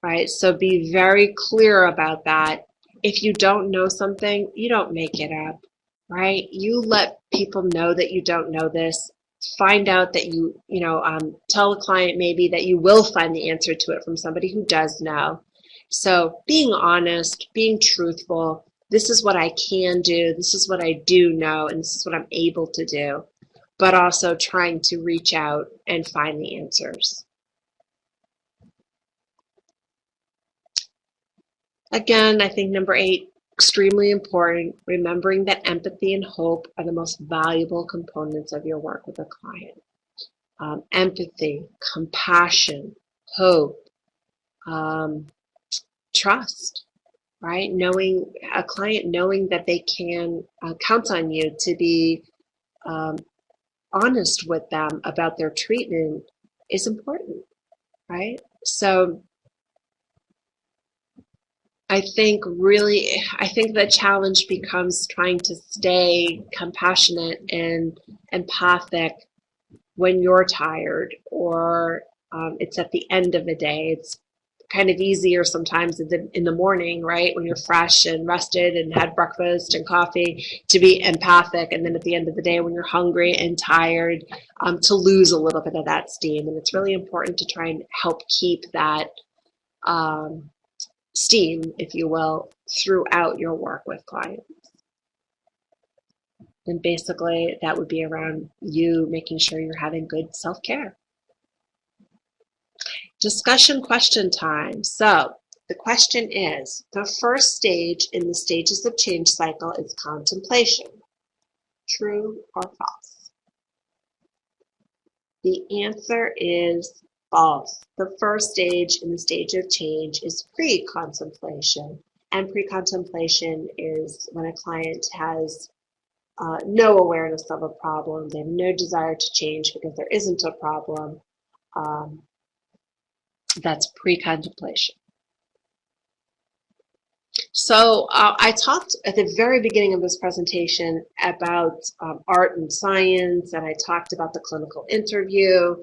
right? So be very clear about that. If you don't know something, you don't make it up, right? You let people know that you don't know this. Find out that tell the client maybe that you will find the answer to it from somebody who does know. So being honest, being truthful, this is what I can do, this is what I do know, and this is what I'm able to do, but also trying to reach out and find the answers. Again, I think number 8, extremely important, remembering that empathy and hope are the most valuable components of your work with a client. Empathy, compassion, hope, trust, right? Knowing a client, knowing that they can count on you to be honest with them about their treatment is important, right? So I think the challenge becomes trying to stay compassionate and empathic when you're tired, or it's at the end of the day. It's kind of easier sometimes in the morning, right, when you're fresh and rested and had breakfast and coffee, to be empathic, and then at the end of the day when you're hungry and tired, to lose a little bit of that steam. And it's really important to try and help keep that steam, if you will, throughout your work with clients. And basically that would be around you making sure you're having good self-care. Discussion question time. So the question is, the first stage in the stages of change cycle is contemplation. True or false? The answer is false. The first stage in the stage of change is pre-contemplation. And pre-contemplation is when a client has no awareness of a problem, they have no desire to change because there isn't a problem. That's pre-contemplation. So I talked at the very beginning of this presentation about art and science, and I talked about the clinical interview.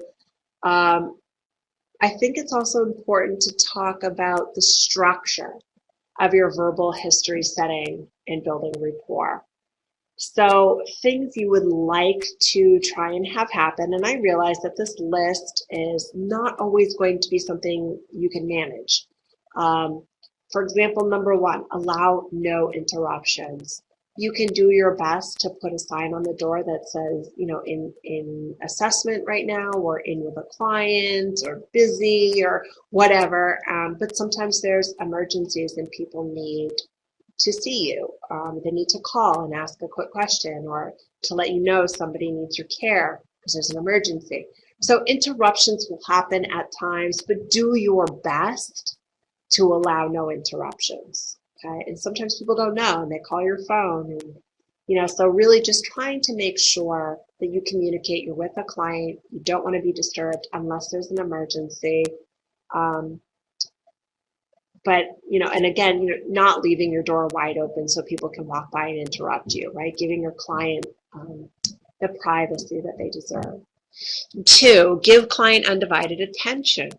I think it's also important to talk about the structure of your verbal history setting and building rapport. So things you would like to try and have happen, and I realize that this list is not always going to be something you can manage. For example, number 1, allow no interruptions. You can do your best to put a sign on the door that says, you know, in assessment right now, or in with a client, or busy, or whatever. But sometimes there's emergencies and people need to see you. They need to call and ask a quick question, or to let you know somebody needs your care because there's an emergency. So interruptions will happen at times, but do your best to allow no interruptions. Okay, and sometimes people don't know and they call your phone, and so really just trying to make sure that you communicate. You're with a client, you don't want to be disturbed unless there's an emergency. But, and again, not leaving your door wide open so people can walk by and interrupt you, right? Giving your client the privacy that they deserve. 2, give client undivided attention,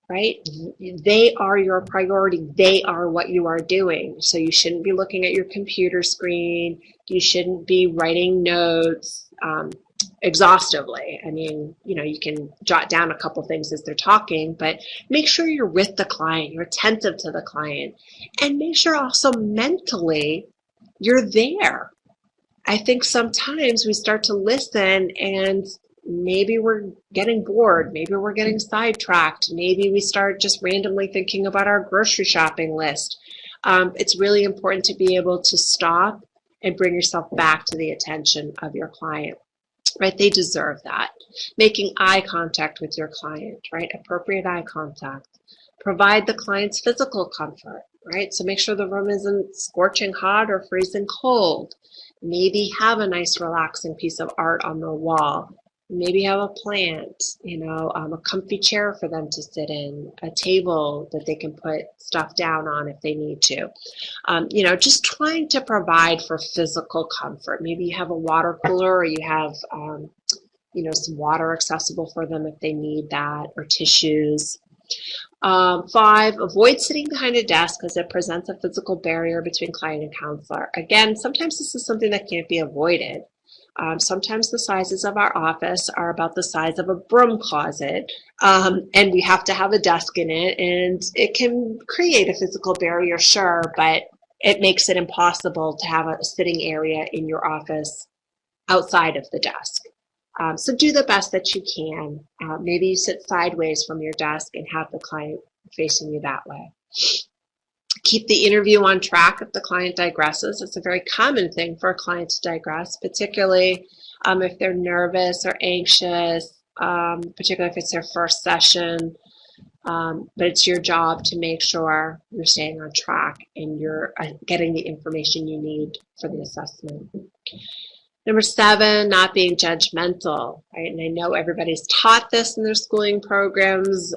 right? They are your priority. They are what you are doing. So you shouldn't be looking at your computer screen. You shouldn't be writing notes exhaustively. I mean, you can jot down a couple things as they're talking, but make sure you're with the client, you're attentive to the client, and make sure also mentally you're there. I think sometimes we start to listen and maybe we're getting bored, maybe we're getting sidetracked, maybe we start just randomly thinking about our grocery shopping list. It's really important to be able to stop and bring yourself back to the attention of your client. Right, they deserve that. Making eye contact with your client, right? Appropriate eye contact. Provide the client's physical comfort, right? So make sure the room isn't scorching hot or freezing cold. Maybe have a nice relaxing piece of art on the wall. Maybe have a plant, a comfy chair for them to sit in, a table that they can put stuff down on if they need to. Just trying to provide for physical comfort. Maybe you have a water cooler, or you have, some water accessible for them if they need that, or tissues. 5, avoid sitting behind a desk because it presents a physical barrier between client and counselor. Again, sometimes this is something that can't be avoided. Sometimes the sizes of our office are about the size of a broom closet, and we have to have a desk in it, and it can create a physical barrier, sure, but it makes it impossible to have a sitting area in your office outside of the desk. So do the best that you can. Maybe you sit sideways from your desk and have the client facing you that way. Keep the interview on track if the client digresses. It's a very common thing for a client to digress, particularly if they're nervous or anxious, particularly if it's their first session. But it's your job to make sure you're staying on track and you're getting the information you need for the assessment. Number 7, not being judgmental, right? And I know everybody's taught this in their schooling programs.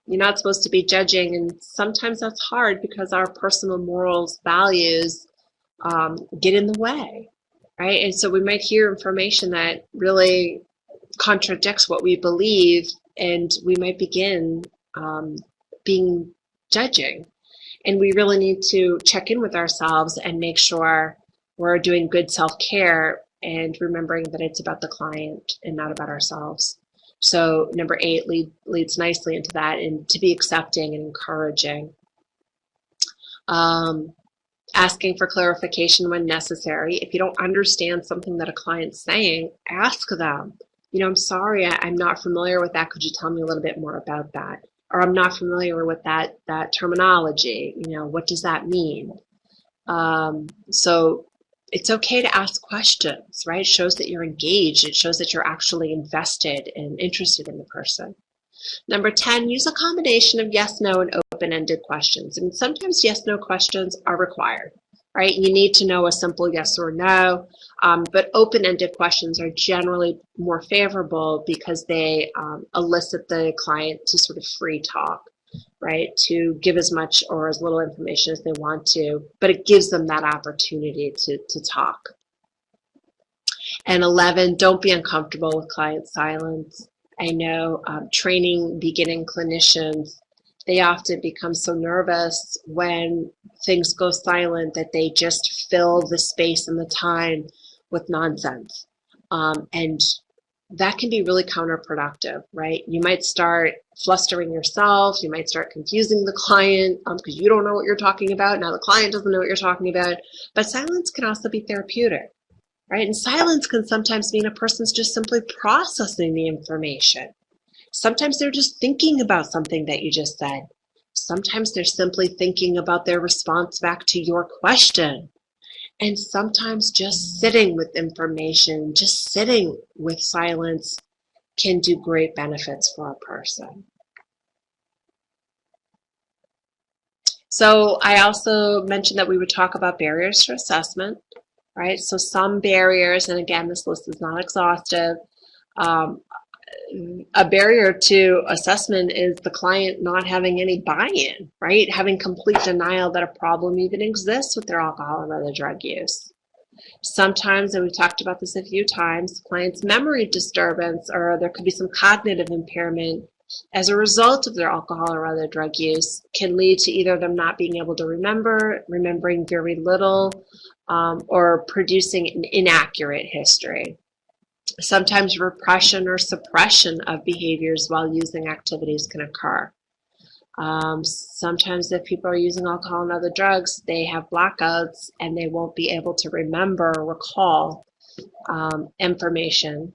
You're not supposed to be judging, and sometimes that's hard because our personal morals, values get in the way, right? And so we might hear information that really contradicts what we believe, and we might begin being judging. And we really need to check in with ourselves and make sure we're doing good self-care and remembering that it's about the client and not about ourselves. So number 8 leads nicely into that, and to be accepting and encouraging. Asking for clarification when necessary. If you don't understand something that a client's saying, ask them. I'm sorry, I'm not familiar with that. Could you tell me a little bit more about that? Or I'm not familiar with that terminology. What does that mean? So it's okay to ask questions, right? It shows that you're engaged. It shows that you're actually invested and interested in the person. Number 10, use a combination of yes, no, and open-ended questions. And sometimes yes, no questions are required, right? You need to know a simple yes or no, but open-ended questions are generally more favorable because they elicit the client to sort of free talk, right? To give as much or as little information as they want to, but it gives them that opportunity to talk. And 11, don't be uncomfortable with client silence. I know training beginning clinicians, they often become so nervous when things go silent that they just fill the space and the time with nonsense. And that can be really counterproductive, right? You might start flustering yourself. You might start confusing the client because you don't know what you're talking about. Now the client doesn't know what you're talking about. But silence can also be therapeutic, right? And silence can sometimes mean a person's just simply processing the information. Sometimes they're just thinking about something that you just said. Sometimes they're simply thinking about their response back to your question. And sometimes just sitting with information, just sitting with silence can do great benefits for a person. So I also mentioned that we would talk about barriers to assessment, right? So some barriers, and again, this list is not exhaustive. A barrier to assessment is the client not having any buy-in, right? Having complete denial that a problem even exists with their alcohol or other drug use. Sometimes, and we've talked about this a few times, clients' memory disturbance, or there could be some cognitive impairment as a result of their alcohol or other drug use, can lead to either them not being able to remembering very little, or producing an inaccurate history. Sometimes repression or suppression of behaviors while using activities can occur. Sometimes if people are using alcohol and other drugs, they have blackouts and they won't be able to remember or recall information.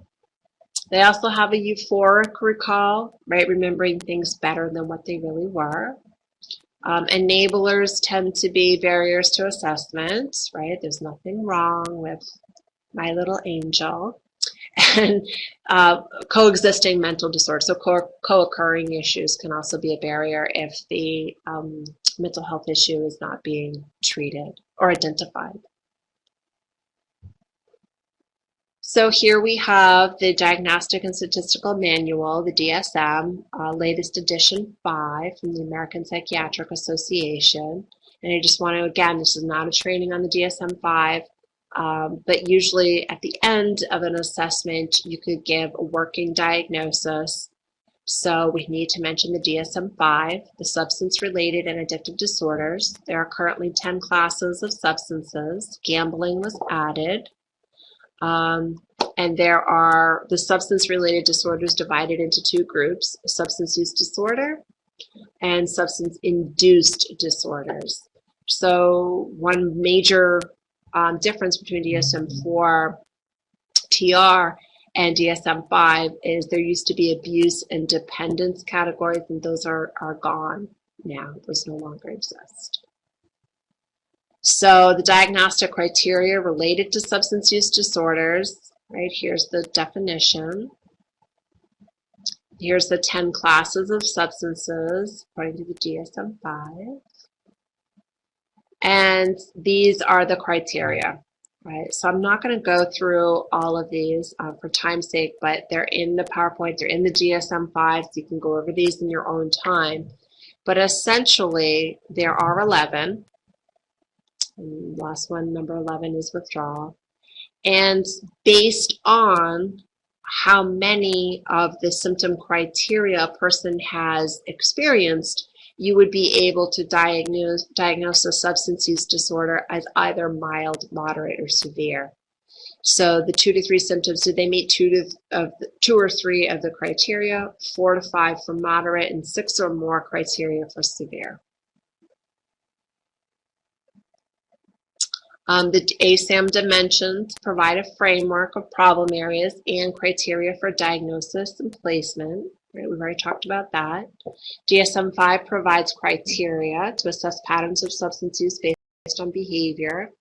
They also have a euphoric recall, right? Remembering things better than what they really were. Enablers tend to be barriers to assessment, right? There's nothing wrong with my little angel. And coexisting mental disorders, so co-occurring issues can also be a barrier if the mental health issue is not being treated or identified. So here we have the Diagnostic and Statistical Manual, the DSM, latest edition 5 from the American Psychiatric Association. And I just want to, again, this is not a training on the DSM-5. But usually at the end of an assessment, you could give a working diagnosis. So we need to mention the DSM-5, the substance-related and addictive disorders. There are currently 10 classes of substances. Gambling was added. And there are the substance-related disorders divided into 2 groups, substance use disorder and substance-induced disorders. So one major difference between DSM-4 TR and DSM-5 is there used to be abuse and dependence categories, and those are gone now. Those no longer exist. So the diagnostic criteria related to substance use disorders, right? Here's the definition. Here's the 10 classes of substances according to the DSM-5. And these are the criteria, right? So I'm not going to go through all of these for time's sake, but they're in the PowerPoint, they're in the DSM-5, so you can go over these in your own time. But essentially, there are 11. And the last one, number 11, is withdrawal. And based on how many of the symptom criteria a person has experienced, you would be able to diagnose a substance use disorder as either mild, moderate, or severe. So the 2 to 3 symptoms, did they meet 2 or 3 of the criteria, 4 to 5 for moderate, and 6 or more criteria for severe. The Asam Dimensions provide a framework of problem areas and criteria for diagnosis and placement. Right, we've already talked about that. DSM-5 provides criteria to assess patterns of substance use based on behavior.